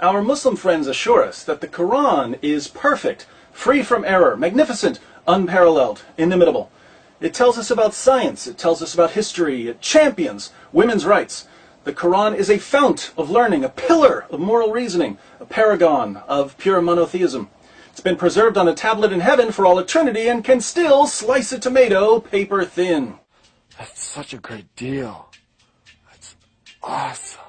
Our Muslim friends assure us that the Quran is perfect, free from error, magnificent, unparalleled, inimitable. It tells us about science, it tells us about history, it champions women's rights. The Quran is a fount of learning, a pillar of moral reasoning, a paragon of pure monotheism. It's been preserved on a tablet in heaven for all eternity and can still slice a tomato paper thin. That's such a great deal. That's awesome.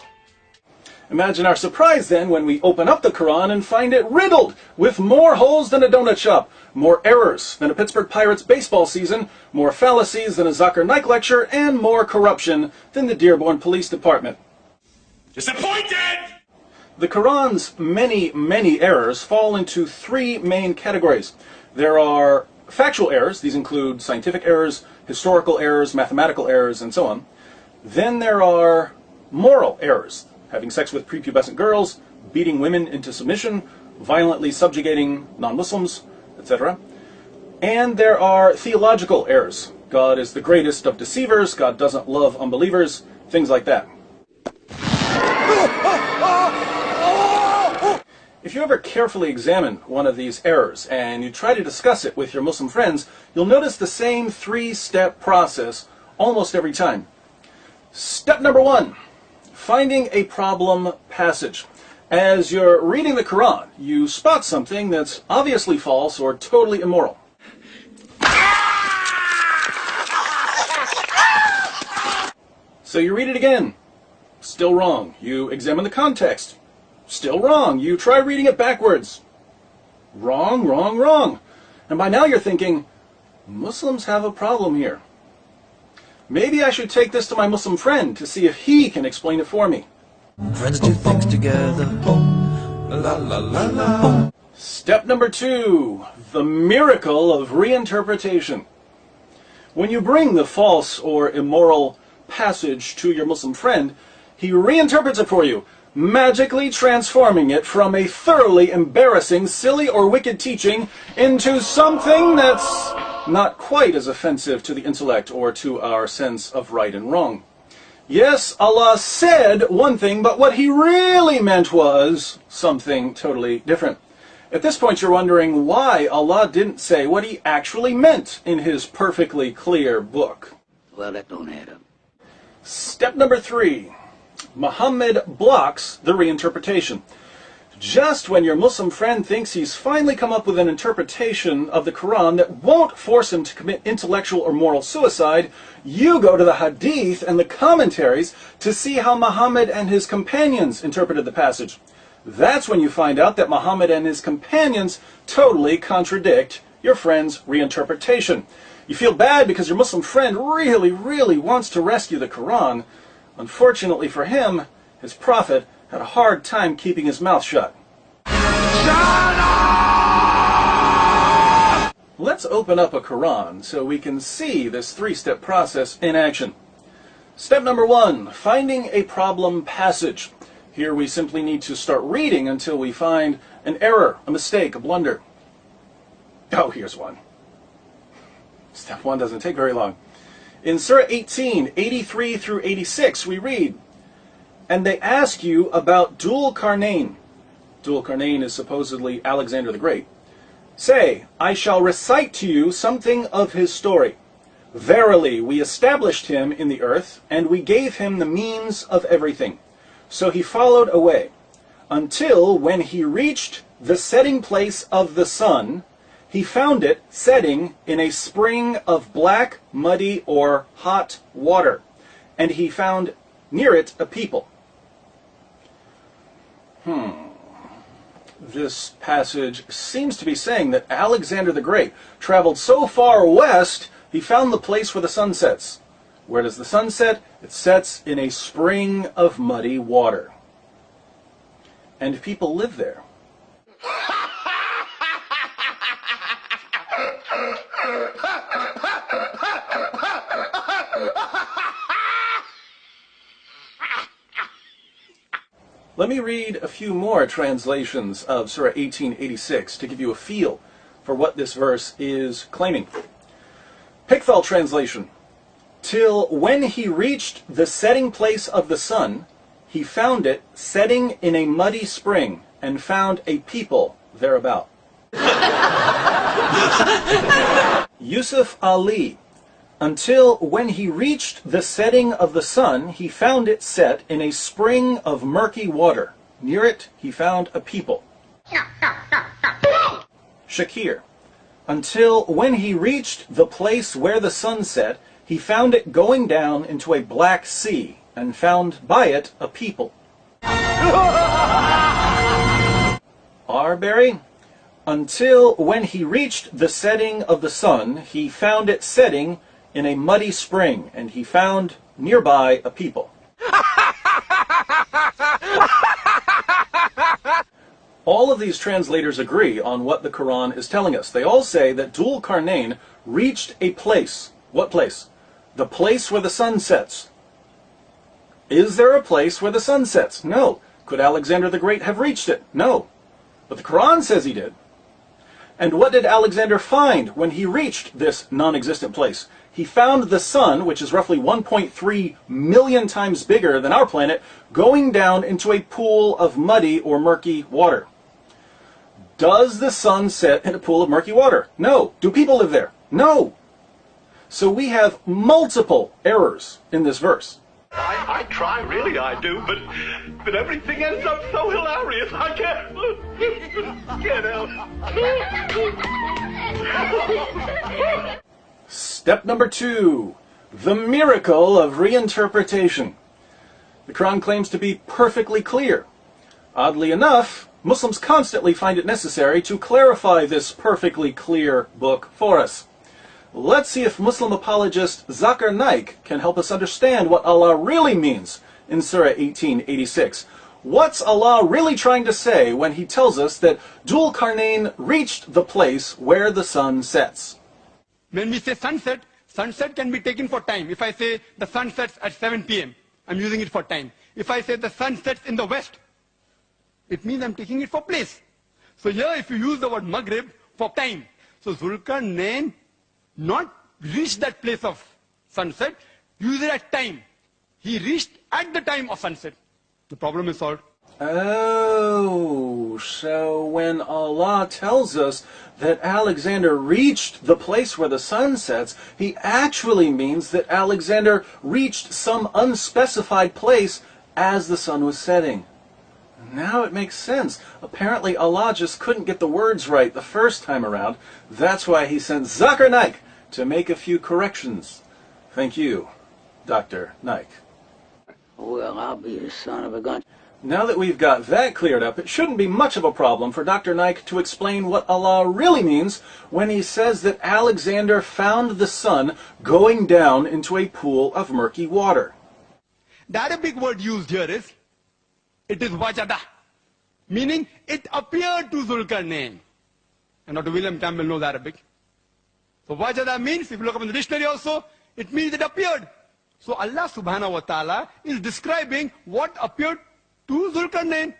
Imagine our surprise then when we open up the Quran and find it riddled with more holes than a donut shop, more errors than a Pittsburgh Pirates baseball season, more fallacies than a Zucker Nike lecture, and more corruption than the Dearborn Police Department. Disappointed! The Quran's many, many errors fall into three main categories. There are factual errors. These include scientific errors, historical errors, mathematical errors, and so on. Then there are moral errors. Having sex with prepubescent girls, beating women into submission, violently subjugating non-Muslims, etc. And there are theological errors. God is the greatest of deceivers, God doesn't love unbelievers, things like that. If you ever carefully examine one of these errors and you try to discuss it with your Muslim friends, you'll notice the same three-step process almost every time. Step number one. Finding a problem passage. As you're reading the Quran, you spot something that's obviously false or totally immoral. So you read it again. Still wrong. You examine the context. Still wrong. You try reading it backwards. Wrong, wrong, wrong. And by now you're thinking, Muslims have a problem here. Maybe I should take this to my Muslim friend to see if he can explain it for me. Friends do things together. La la la la. Step number two, the miracle of reinterpretation. When you bring the false or immoral passage to your Muslim friend, he reinterprets it for you, magically transforming it from a thoroughly embarrassing, silly, or wicked teaching into something that's not quite as offensive to the intellect or to our sense of right and wrong. Yes, Allah said one thing, but what he really meant was something totally different. At this point you're wondering why Allah didn't say what he actually meant in his perfectly clear book. Well, that don't add up. Step number three. Muhammad blocks the reinterpretation. Just when your Muslim friend thinks he's finally come up with an interpretation of the Quran that won't force him to commit intellectual or moral suicide, you go to the Hadith and the commentaries to see how Muhammad and his companions interpreted the passage. That's when you find out that Muhammad and his companions totally contradict your friend's reinterpretation. You feel bad because your Muslim friend really, really wants to rescue the Quran. Unfortunately for him, his prophet had a hard time keeping his mouth shut. Shut up! Let's open up a Quran so we can see this three-step process in action. Step number one, finding a problem passage. Here we simply need to start reading until we find an error, a mistake, a blunder. Oh, here's one. Step one doesn't take very long. In Surah 18, 83 through 86, we read, "And they ask you about Dhul Qarnayn." Dhul Qarnayn is supposedly Alexander the Great. "Say, I shall recite to you something of his story. Verily, we established him in the earth, and we gave him the means of everything. So he followed away, until when he reached the setting place of the sun, he found it setting in a spring of black, muddy, or hot water, and he found near it a people." This passage seems to be saying that Alexander the Great traveled so far west, he found the place where the sun sets. Where does the sun set? It sets in a spring of muddy water. And people live there. Let me read a few more translations of Surah 1886 to give you a feel for what this verse is claiming. Pickthall translation. "Till when he reached the setting place of the sun, he found it setting in a muddy spring and found a people thereabout. Yusuf Ali. Until when he reached the setting of the sun, he found it set in a spring of murky water. Near it, he found a people. Shakir. Until when he reached the place where the sun set, he found it going down into a black sea, and found by it a people. Arbery. Until when he reached the setting of the sun, he found it setting in a muddy spring, and he found nearby a people. All of these translators agree on what the Quran is telling us. They all say that Dhul Qarnayn reached a place. What place? The place where the sun sets. Is there a place where the sun sets? No. Could Alexander the Great have reached it? No. But the Quran says he did. And what did Alexander find when he reached this non-existent place? He found the sun, which is roughly 1.3 million times bigger than our planet, going down into a pool of muddy or murky water. Does the sun set in a pool of murky water? No. Do people live there? No. So we have multiple errors in this verse. I try, really I do, but everything ends up so hilarious. I can't help. Step number 2. The miracle of reinterpretation. The Quran claims to be perfectly clear. Oddly enough, Muslims constantly find it necessary to clarify this perfectly clear book for us. Let's see if Muslim apologist Zakir Naik can help us understand what Allah really means in Surah 1886. What's Allah really trying to say when he tells us that Dhul Qarnayn reached the place where the sun sets? When we say sunset, sunset can be taken for time. If I say the sun sets at 7 p.m., I'm using it for time. If I say the sun sets in the west, it means I'm taking it for place. So here if you use the word Maghrib for time, so Dhul Qarnayn not reached that place of sunset, use it at time. He reached at the time of sunset. The problem is solved. Oh, so when Allah tells us that Alexander reached the place where the sun sets, he actually means that Alexander reached some unspecified place as the sun was setting. Now it makes sense. Apparently Allah just couldn't get the words right the first time around. That's why he sent Zakir Naik to make a few corrections. Thank you, Dr. Naik. Well, I'll be the son of a gun. Now that we've got that cleared up, it shouldn't be much of a problem for Dr. Naik to explain what Allah really means when he says that Alexander found the sun going down into a pool of murky water. The Arabic word used here is, it is wajada, meaning it appeared to Dhul Qarnayn. And Dr. William Campbell knows Arabic. So wajada means, if you look up in the dictionary also, it means it appeared. So Allah subhanahu wa ta'ala is describing what appeared to Dhul Qarnayn.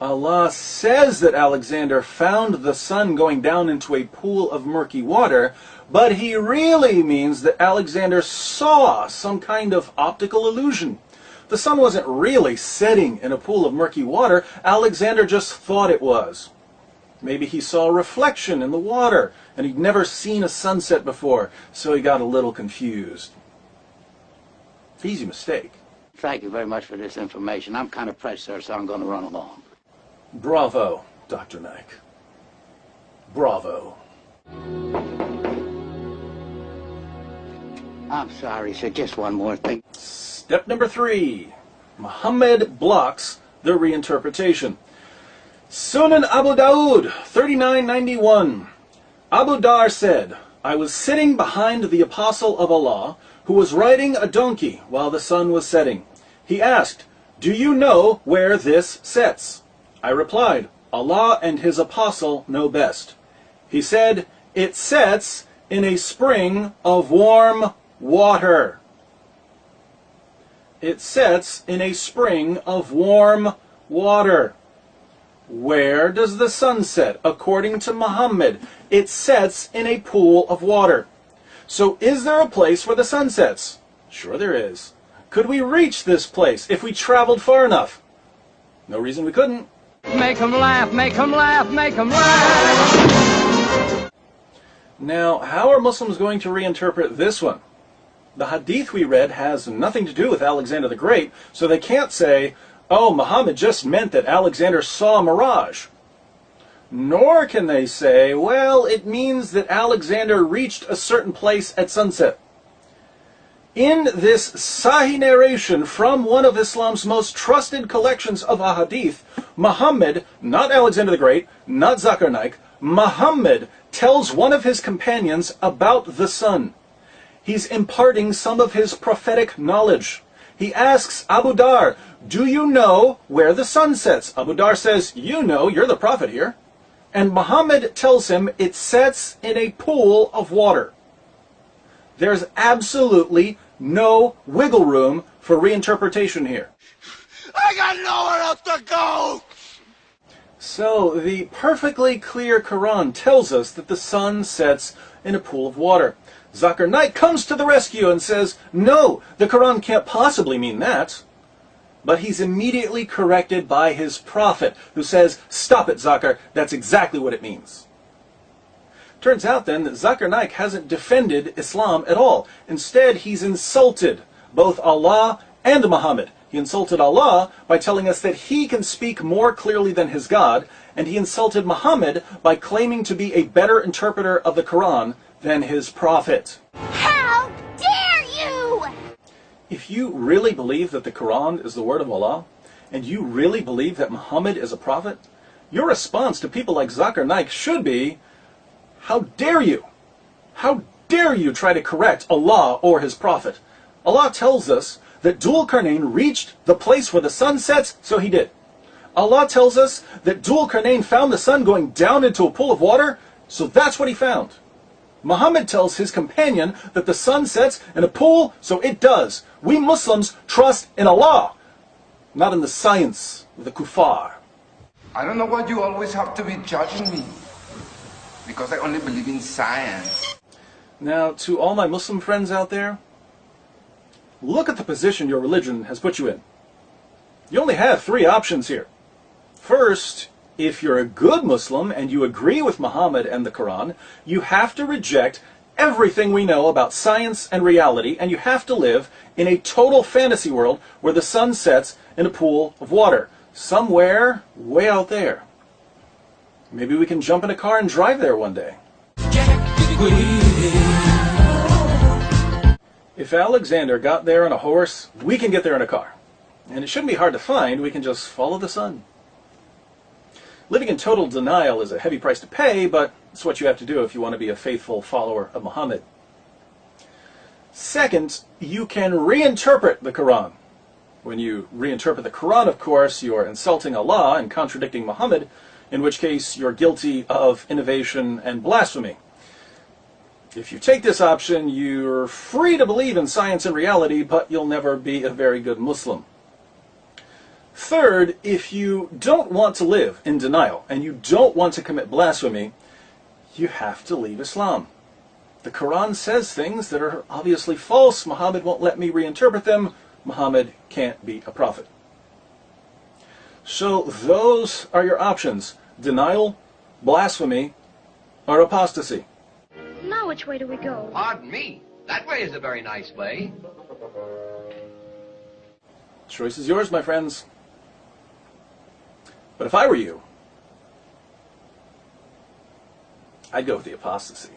Allah says that Alexander found the sun going down into a pool of murky water, but he really means that Alexander saw some kind of optical illusion. The sun wasn't really setting in a pool of murky water. Alexander just thought it was. Maybe he saw a reflection in the water, and he'd never seen a sunset before, so he got a little confused. Easy mistake. Thank you very much for this information. I'm kind of pressed, sir, so I'm going to run along. Bravo, Dr. Naik. Bravo. I'm sorry, sir. Just one more thing. Step number 3. Muhammad blocks the reinterpretation. Sunan Abu Dawud, 3991. Abu Dar said, I was sitting behind the apostle of Allah, who was riding a donkey while the sun was setting. He asked, do you know where this sets? I replied, Allah and his apostle know best. He said, it sets in a spring of warm water. It sets in a spring of warm water. Where does the sun set? According to Muhammad, it sets in a pool of water. So is there a place where the sun sets? Sure there is. Could we reach this place if we traveled far enough? No reason we couldn't. Make 'em laugh, make 'em laugh, make 'em laugh. Now, how are Muslims going to reinterpret this one? The hadith we read has nothing to do with Alexander the Great, so they can't say, oh, Muhammad just meant that Alexander saw a mirage. Nor can they say, well, it means that Alexander reached a certain place at sunset. In this Sahih narration from one of Islam's most trusted collections of ahadith, Muhammad, not Alexander the Great, not Zakir Naik, Muhammad tells one of his companions about the sun. He's imparting some of his prophetic knowledge. He asks Abu Dar, do you know where the sun sets? Abu Dar says, you know, you're the prophet here. And Muhammad tells him it sets in a pool of water. There's absolutely no wiggle room for reinterpretation here. I got nowhere else to go! So, the perfectly clear Quran tells us that the sun sets in a pool of water. Zakir Naik comes to the rescue and says, no, the Quran can't possibly mean that. But he's immediately corrected by his prophet, who says, stop it, Zakir, that's exactly what it means. Turns out then that Zakir Naik hasn't defended Islam at all. Instead, he's insulted both Allah and Muhammad. He insulted Allah by telling us that he can speak more clearly than his God, and he insulted Muhammad by claiming to be a better interpreter of the Quran than his prophet. How dare you! If you really believe that the Quran is the word of Allah, and you really believe that Muhammad is a prophet, your response to people like Zakir Naik should be, how dare you? How dare you try to correct Allah or his prophet? Allah tells us that Dhul Qarnayn reached the place where the sun sets, so he did. Allah tells us that Dhul Qarnayn found the sun going down into a pool of water, so that's what he found. Muhammad tells his companion that the sun sets in a pool, so it does. We Muslims trust in Allah, not in the science of the kuffar. I don't know why you always have to be judging me. Because I only believe in science. Now, to all my Muslim friends out there, look at the position your religion has put you in. You only have three options here. First, if you're a good Muslim and you agree with Muhammad and the Quran, you have to reject everything we know about science and reality, and you have to live in a total fantasy world where the sun sets in a pool of water, somewhere way out there. Maybe we can jump in a car and drive there one day. If Alexander got there on a horse, we can get there in a car. And it shouldn't be hard to find, we can just follow the sun. Living in total denial is a heavy price to pay, but it's what you have to do if you want to be a faithful follower of Muhammad. Second, you can reinterpret the Quran. When you reinterpret the Quran, of course, you're insulting Allah and contradicting Muhammad, in which case you're guilty of innovation and blasphemy. If you take this option, you're free to believe in science and reality, but you'll never be a very good Muslim. Third, if you don't want to live in denial and you don't want to commit blasphemy, you have to leave Islam. The Quran says things that are obviously false. Muhammad won't let me reinterpret them. Muhammad can't be a prophet. So those are your options: denial, blasphemy, or apostasy. Now which way do we go? Pardon me. That way is a very nice way. Choice is yours, my friends. But if I were you, I'd go with the apostasy.